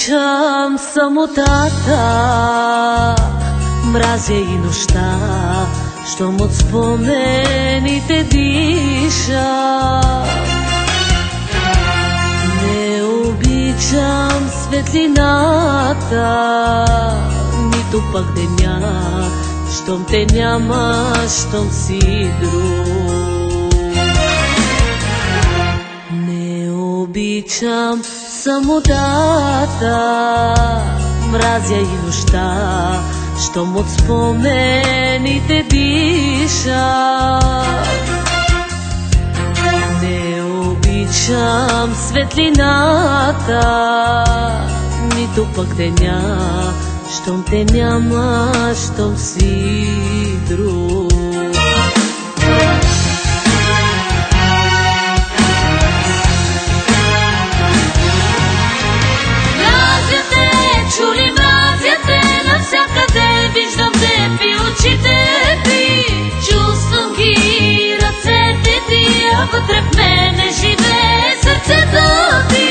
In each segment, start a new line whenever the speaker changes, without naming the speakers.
обичам самотата, мразя и нощта, щом от спомените диша. Не обичам светлината, нито пък деня, щом те няма, щом си друг. Не обичам самотата, мразя и нощта, щом от спомените диша. Не обичам светлината, нито пък деня, щом те няма, щом си друг.
Виждам те в очите ти, чувствам ги ръцете ти, а вътре в мене живее сърцето ти.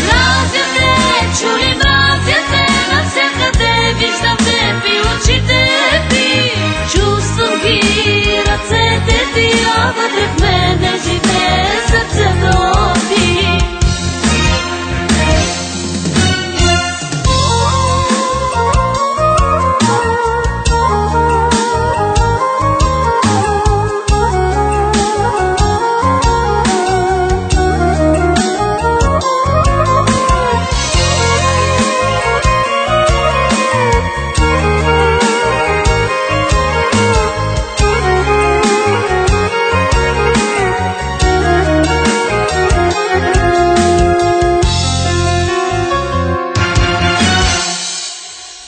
Мразя те, чули мразя те, навсякъде виждам те в очите ти, чувствам ги ръцете ти, а вътре в мене живее сърцето ти.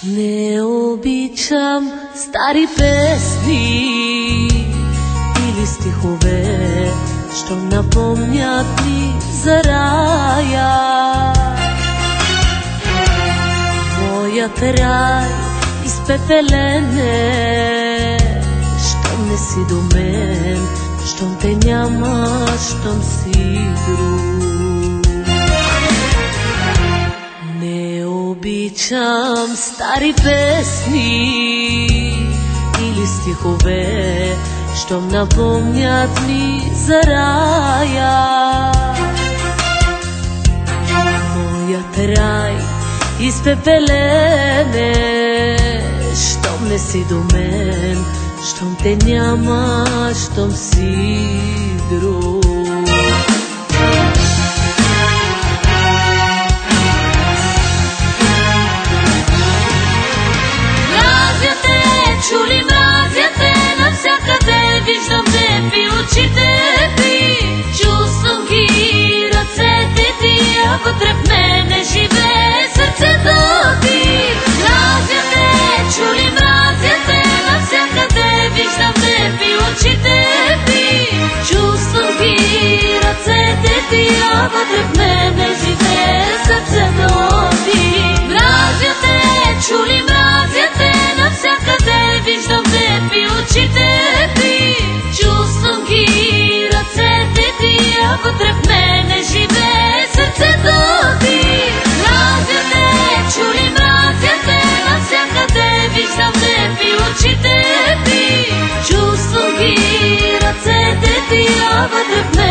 Не обичам стари песни или стихове, що напомнят ми за рая. Моят рай изпепелен е, щом не си до мен, щом те няма, щом си друг. Не обичам стари песни или стихове, щом напомнят ми за рая. Моят рай изпепелен е, щом не си до мен, щом те няма, щом си друг.
Чули мразя те, навсякъде виждам те в очите ти, чувствам ги ръцете ти, а вътре в мене живее сърцето ти. Мразя те, чули мразя те, навсякъде виждам те в очите ти, чувствам ги ръцете ти, а вътре в мене живее сърцето ти. Мразя те, чули мразя те, навсякъде виждам те в очите ти, чувствам ги ръцете ти, а вътре в мене живее сърцето ти. Мразя те, чули мразя те, навсякъде виждам те в очите ти, чувствам ги ръцете ти, а вътре в мене